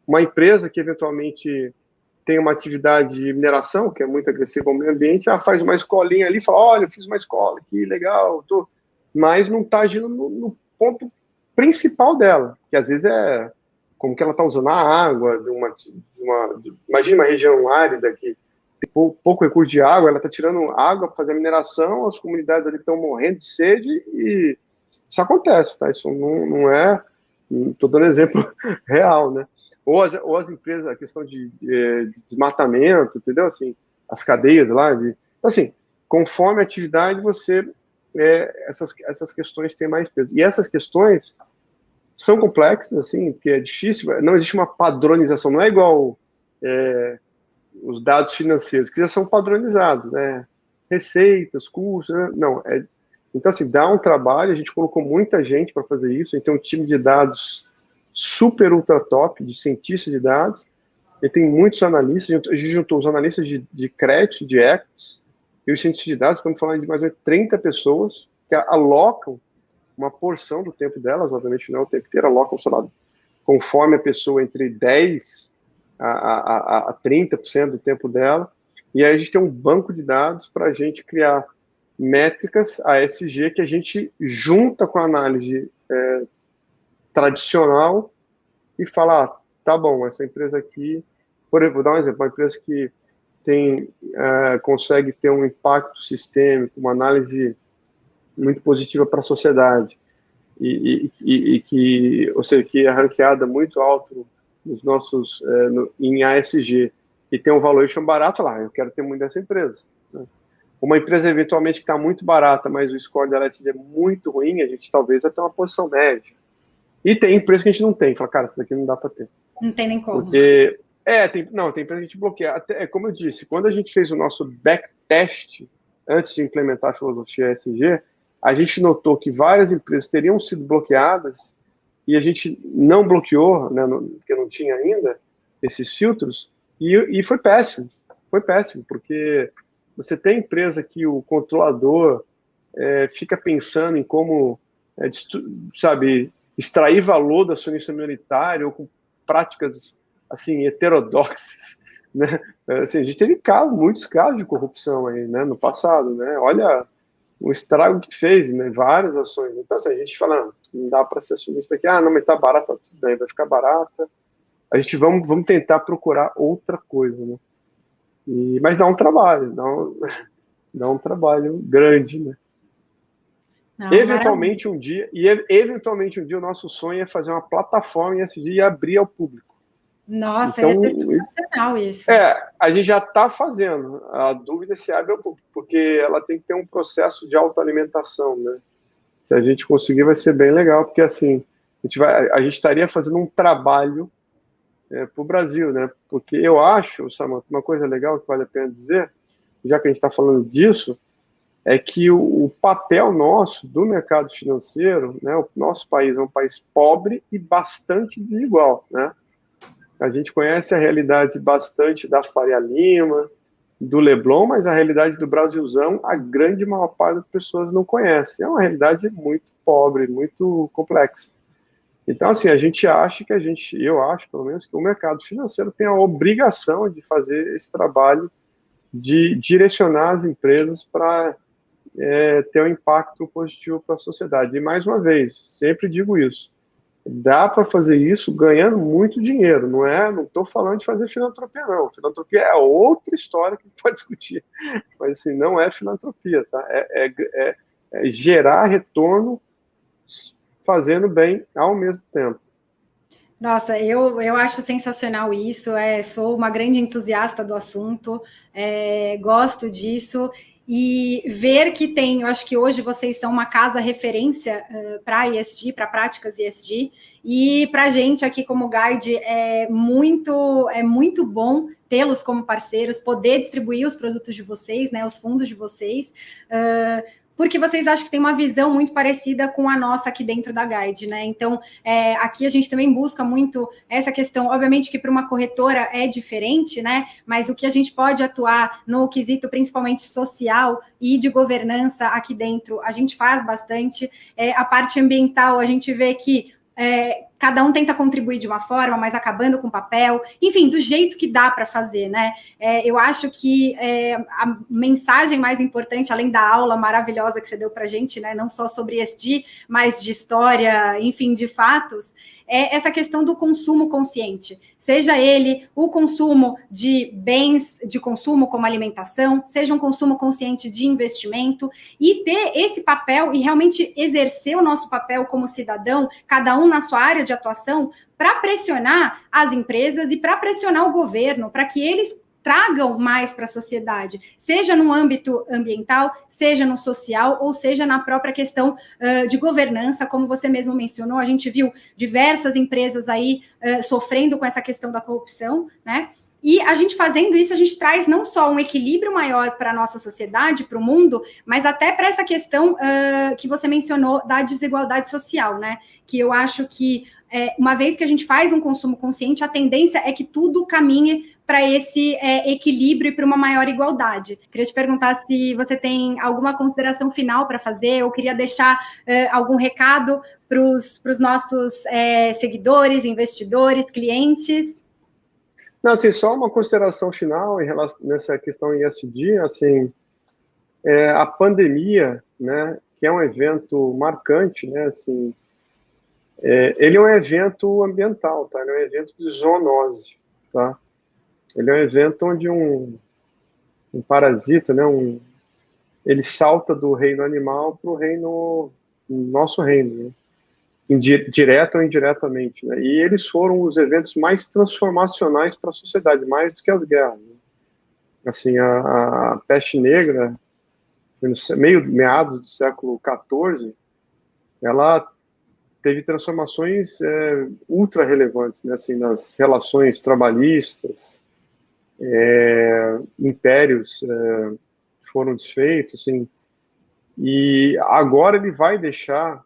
Uma empresa que eventualmente tem uma atividade de mineração, que é muito agressiva ao meio ambiente, ela faz uma escolinha ali e fala, olha, eu fiz uma escola, que legal, mas não está agindo no ponto principal dela, que às vezes é como que ela está usando a água, imagina uma região árida que pouco recurso de água, ela está tirando água para fazer a mineração, as comunidades ali estão morrendo de sede e isso acontece, tá? Isso não é, estou dando exemplo real, né? Ou as empresas, a questão de desmatamento, entendeu? Assim, as cadeias lá, assim, conforme a atividade, essas questões têm mais peso. E essas questões são complexas, assim, porque é difícil, não existe uma padronização, não é igual os dados financeiros, que já são padronizados, né? Receitas, custos, né? Não, então, assim, dá um trabalho, a gente colocou muita gente para fazer isso, a gente tem um time de dados super ultra top, de cientistas de dados, e tem muitos analistas, a gente juntou os analistas de crédito, de equities, e os cientistas de dados, estamos falando de mais ou menos 30 pessoas que alocam uma porção do tempo delas, obviamente não é o tempo inteiro, alocam, sei lá, conforme a pessoa entre 10% a 30% do tempo dela, e aí a gente tem um banco de dados para a gente criar métricas ASG que a gente junta com a análise tradicional e fala, tá bom, essa empresa aqui, por exemplo, vou dar um exemplo, uma empresa que consegue ter um impacto sistêmico, uma análise muito positiva para a sociedade, e que, ou seja, que é ranqueada muito alto nos nossos, em ASG, e tem um valuation barato lá, eu quero ter muito dessa empresa, né? Uma empresa, eventualmente, que está muito barata, mas o score dela é muito ruim, a gente talvez vai ter uma posição média. E tem empresa que a gente não tem, fala, cara, isso daqui não dá para ter. Não tem nem como. Porque, tem empresa que a gente bloqueia. Até, como eu disse, quando a gente fez o nosso backtest, antes de implementar a filosofia ESG, a gente notou que várias empresas teriam sido bloqueadas e a gente não bloqueou, né, porque não tinha ainda esses filtros, e foi péssimo. Foi péssimo, porque você tem empresa que o controlador fica pensando em como, sabe, extrair valor do acionista minoritário ou com práticas, assim, heterodoxas né? Assim, a gente teve muitos casos de corrupção aí, né, no passado, né? Olha o estrago que fez, né? Várias ações. Então, assim, a gente fala, não dá para ser acionista aqui, não, mas tá barata, tudo bem, vai ficar barata. A gente vamos tentar procurar outra coisa, né? Mas dá um trabalho, dá um trabalho grande, né? Não, Eventualmente um dia o nosso sonho é fazer uma plataforma em ESG e abrir ao público. Nossa, ia ser sensacional isso. A gente já está fazendo. A dúvida é se abre ao público, porque ela tem que ter um processo de autoalimentação, né? Se a gente conseguir, vai ser bem legal, porque assim, a gente estaria fazendo um trabalho para o Brasil, né? Porque eu acho, Samantha, uma coisa legal que vale a pena dizer, já que a gente está falando disso, é que o papel nosso do mercado financeiro, né? O nosso país é um país pobre e bastante desigual, né? A gente conhece a realidade bastante da Faria Lima, do Leblon, mas a realidade do Brasilzão, a grande maior parte das pessoas não conhece. É uma realidade muito pobre, muito complexa. Então, assim, eu acho, pelo menos, que o mercado financeiro tem a obrigação de fazer esse trabalho de direcionar as empresas para ter um impacto positivo para a sociedade. E, mais uma vez, sempre digo isso, dá para fazer isso ganhando muito dinheiro, não estou falando de fazer filantropia, não. Filantropia é outra história que a gente pode discutir, mas assim, não é filantropia, tá? É gerar retorno fazendo bem ao mesmo tempo. Nossa, eu acho sensacional isso, sou uma grande entusiasta do assunto, gosto disso, e ver que eu acho que hoje vocês são uma casa referência para ESG, para práticas ESG, e para a gente aqui como Guide é muito bom tê-los como parceiros, poder distribuir os produtos de vocês, né, os fundos de vocês, porque vocês acham que tem uma visão muito parecida com a nossa aqui dentro da Guide, né? Então, aqui a gente também busca muito essa questão, obviamente que para uma corretora é diferente, né? Mas o que a gente pode atuar no quesito principalmente social e de governança aqui dentro, a gente faz bastante. A parte ambiental, a gente vê que cada um tenta contribuir de uma forma, mas acabando com papel, enfim, do jeito que dá para fazer, né? Eu acho que a mensagem mais importante, além da aula maravilhosa que você deu para a gente, né? Não só sobre ESG, mas de história, enfim, de fatos, é essa questão do consumo consciente. Seja ele o consumo de bens de consumo, como alimentação, seja um consumo consciente de investimento, e ter esse papel e realmente exercer o nosso papel como cidadão, cada um na sua área de atuação, para pressionar as empresas e para pressionar o governo, para que eles tragam mais para a sociedade, seja no âmbito ambiental, seja no social, ou seja na própria questão de governança, como você mesmo mencionou, a gente viu diversas empresas aí sofrendo com essa questão da corrupção, né? E a gente fazendo isso, a gente traz não só um equilíbrio maior para a nossa sociedade, para o mundo, mas até para essa questão que você mencionou da desigualdade social, né? Que eu acho que uma vez que a gente faz um consumo consciente, a tendência é que tudo caminhe para esse equilíbrio e para uma maior igualdade. Queria te perguntar se você tem alguma consideração final para fazer, ou queria deixar algum recado para os nossos seguidores, investidores, clientes. Não, assim, só uma consideração final em relação nessa questão ESG, assim, a pandemia, né, que é um evento marcante, né, assim, ele é um evento ambiental, tá? Ele é um evento de zoonose, tá? Ele é um evento onde um parasita, né, ele salta do reino animal para o nosso reino, né? Direta ou indiretamente, né? E eles foram os eventos mais transformacionais para a sociedade, mais do que as guerras, né? Assim, a peste negra, no meados do século XIV, ela teve transformações ultra relevantes, né? Assim, nas relações trabalhistas, impérios foram desfeitos, assim, e agora ele vai deixar,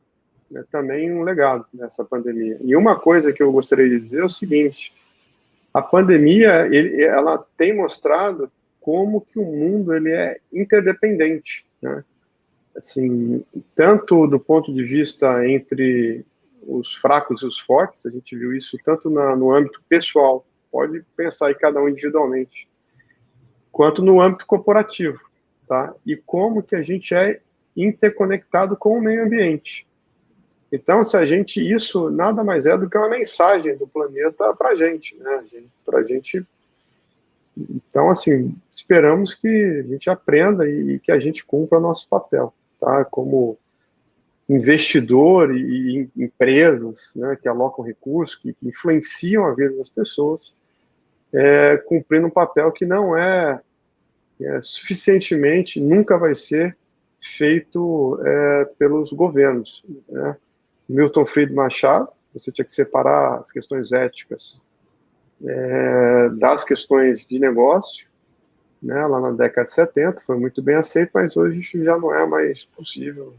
né, também um legado nessa pandemia. E uma coisa que eu gostaria de dizer é o seguinte: a pandemia ela tem mostrado como que o mundo ele é interdependente, né? Assim, tanto do ponto de vista entre os fracos e os fortes, a gente viu isso tanto no âmbito pessoal pode pensar aí cada um individualmente, quanto no âmbito corporativo, tá? E como que a gente é interconectado com o meio ambiente. Então, isso nada mais é do que uma mensagem do planeta para a gente, né? Para a gente. Então, assim, esperamos que a gente aprenda e que a gente cumpra nosso papel, tá? Como investidor e empresas, né, que alocam recursos, que influenciam a vida das pessoas, cumprindo um papel que não suficientemente, nunca vai ser feito pelos governos, né? Milton Friedman Machado, você tinha que separar as questões éticas das questões de negócio, né? Lá na década de 70 foi muito bem aceito, mas hoje isso já não é mais possível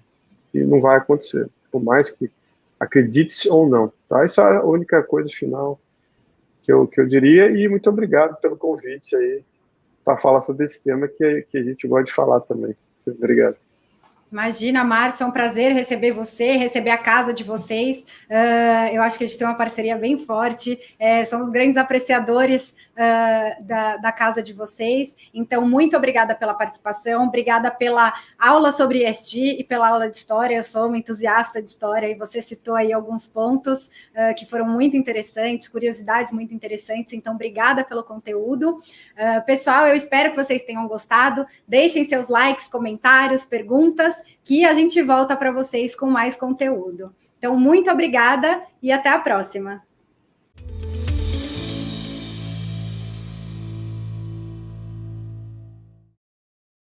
e não vai acontecer, por mais que acredite-se ou não, tá? Isso é a única coisa final que eu diria, e muito obrigado pelo convite aí para falar sobre esse tema que a gente gosta de falar também. Obrigado. Imagina, Márcio, é um prazer receber você, receber a casa de vocês. Eu acho que a gente tem uma parceria bem forte, somos grandes apreciadores da casa de vocês. Então, muito obrigada pela participação, obrigada pela aula sobre ESG e pela aula de história. Eu sou uma entusiasta de história e você citou aí alguns pontos que foram muito interessantes, curiosidades muito interessantes. Então, obrigada pelo conteúdo. Pessoal, eu espero que vocês tenham gostado. Deixem seus likes, comentários, perguntas, que a gente volta para vocês com mais conteúdo. Então, muito obrigada e até a próxima.